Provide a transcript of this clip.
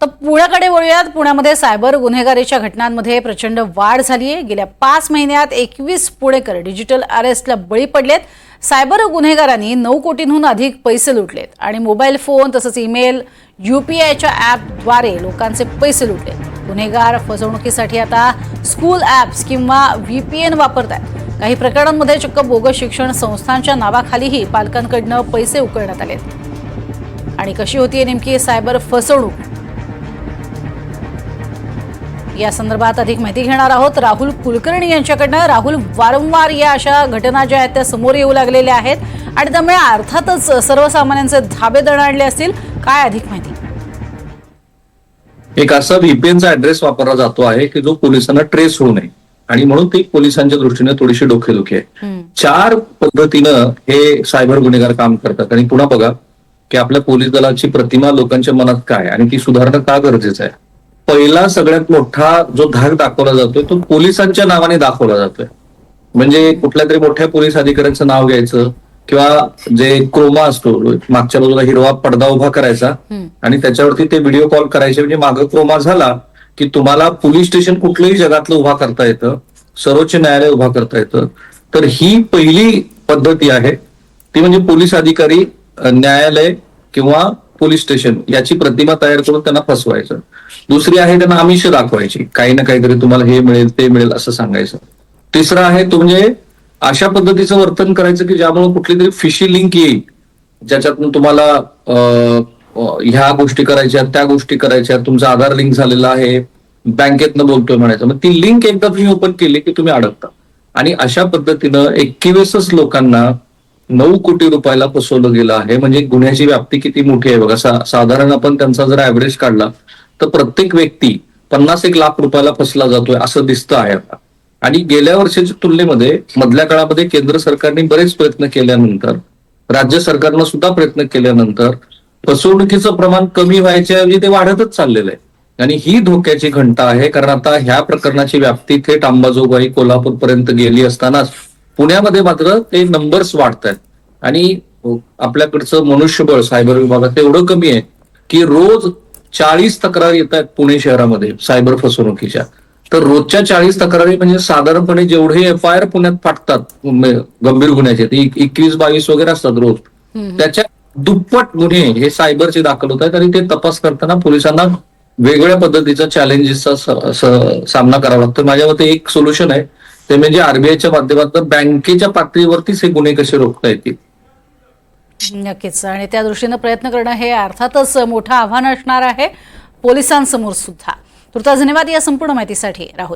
तर पुण्याकडे वळूयात। पुण्यामध्ये सायबर गुन्हेगारीच्या घटनांमध्ये प्रचंड वाढ झाली आहे। गेल्या 5 महिन्यात 21 पुणेकर डिजिटल अरेस्टला बळी पडलेत। सायबर गुन्हेगारांनी 9 कोटींहून अधिक पैसे लुटलेत आणि मोबाईल फोन तसंच ईमेल यूपीआयच्या ॲपद्वारे लोकांचे पैसे लुटलेत। गुन्हेगार फसवणुकीसाठी आता स्कूल ॲप्स किंवा व्हीपीएन वापरतात। काही प्रकरणांमध्ये चक्क बोगस शिक्षण संस्थांच्या नावाखालीही पालकांकडून पैसे उकळण्यात आलेत। आणि कशी होतीये नेमकी सायबर फसवणूक, या संदर्भात अधिक माहिती घेणार आहोत राहुल कुलकर्णी यांच्याकडनं। राहुल, वारंवार या अशा घटना ज्या आहेत त्या समोर येऊ लागलेल्या आहेत आणि त्यामुळे अर्थातच सर्वसामान्यांचे धाबे दणाणले असतील। काय अधिक माहिती? एक असा व्हीपीएनचा ऍड्रेस वापरला जातो आहे की जो पोलिसांना ट्रेस होऊ नये आणि म्हणून ती पोलिसांच्या दृष्टीने थोडीशी डोकेदुखी आहे। 4 पद्धतीनं हे सायबर गुन्हेगार काम करतात आणि पुन्हा बघा की आपल्या पोलीस दलाची प्रतिमा लोकांच्या मनात काय आणि ती सुधारणं का गरजेचं आहे। पहिला सगळ्यात मोठा जो धाक दाखवला जातोय तो पोलिसांच्या नावाने दाखवला जातोय। म्हणजे कुठल्या तरी मोठ्या पोलीस अधिकाऱ्यांचं नाव घ्यायचं किंवा जे क्रोमा असतो मागच्या बाजूला हिरवा पडदा उभा करायचा आणि त्याच्यावरती ते व्हिडिओ कॉल करायचे। म्हणजे मागं क्रोमा झाला की तुम्हाला पोलीस स्टेशन कुठलंही जगातलं उभा करता येतं, सर्वोच्च न्यायालय उभा करता येतं। तर ही पहिली पद्धती आहे ती म्हणजे पोलीस अधिकारी, न्यायालय किंवा पोलीस स्टेशन याची प्रतिमा तयार करून त्यांना फसवायचं। दुसरी आहे त्यांना आमिष दाखवायची, काही ना काहीतरी तुम्हाला हे मिळेल ते मिळेल असं सांगायचं। तिसरं आहे तो म्हणजे अशा पद्धतीचं वर्तन करायचं की ज्यामुळे कुठली तरी फिशी लिंक येईल ज्याच्यातून तुम्हाला ह्या गोष्टी करायच्या त्या गोष्टी करायच्या, तुमचा आधार लिंक झालेला आहे, बँकेतनं बोलतोय म्हणायचं। मग ती लिंक एकदा तुम्ही ओपन केली की तुम्ही अडकता। आणि अशा पद्धतीनं 21 लोकांना 9 कोटी रुपयाला फसवलं गेलं आहे। म्हणजे गुन्ह्याची व्याप्ती किती मोठी आहे बघा। साधारण आपण त्यांचा जर ऍव्हरेज काढला तर प्रत्येक व्यक्ती 50-1 लाख रुपयाला फसला जातोय असं दिसतं आहे आता। आणि गेल्या वर्षाच्या तुलनेमध्ये मधल्या काळामध्ये केंद्र सरकारने बरेच प्रयत्न केल्यानंतर, राज्य सरकारनं सुद्धा प्रयत्न केल्यानंतर फसवणुकीचं प्रमाण कमी व्हायच्या ऐवजी ते वाढतच चाललेलं आहे। आणि ही धोक्याची घंटा आहे, कारण आता ह्या प्रकरणाची व्याप्ती थेट अंबाजोगाई कोल्हापूर पर्यंत गेली असतानाच पुण्यामध्ये मात्र ते नंबर्स वाढत आहेत। आणि आपल्याकडचं मनुष्यबळ सायबर विभागात एवढं कमी आहे की रोज 40 तक्रारी येत आहेत पुणे शहरामध्ये सायबर फसवणुकीच्या। तर रोजच्या 40 तक्रारी म्हणजे साधारणपणे जेवढे एफआयआर पुण्यात फाटतात गंभीर गुन्ह्याचे, ते 21-22 वगैरे असतात रोज, त्याच्या दुप्पट गुन्हे हे सायबरचे दाखल होत आहेत। आणि ते तपास करताना पोलिसांना वेगवेगळ्या पद्धतीचा चॅलेंजेसचा सामना करावा लागतो। माझ्या मते एक सोल्युशन आहे ते म्हणजे आरबीआयच्या माध्यमातून बँकेच्या पातळीवरतीच हे गुन्हे कसे रोखता येतील। नक्कीच, आणि त्या दृष्टीनं प्रयत्न करणं हे अर्थातच मोठं आव्हान असणार आहे पोलिसांसमोर सुद्धा। तुर्तास धन्यवाद या संपूर्ण माहितीसाठी राहुल।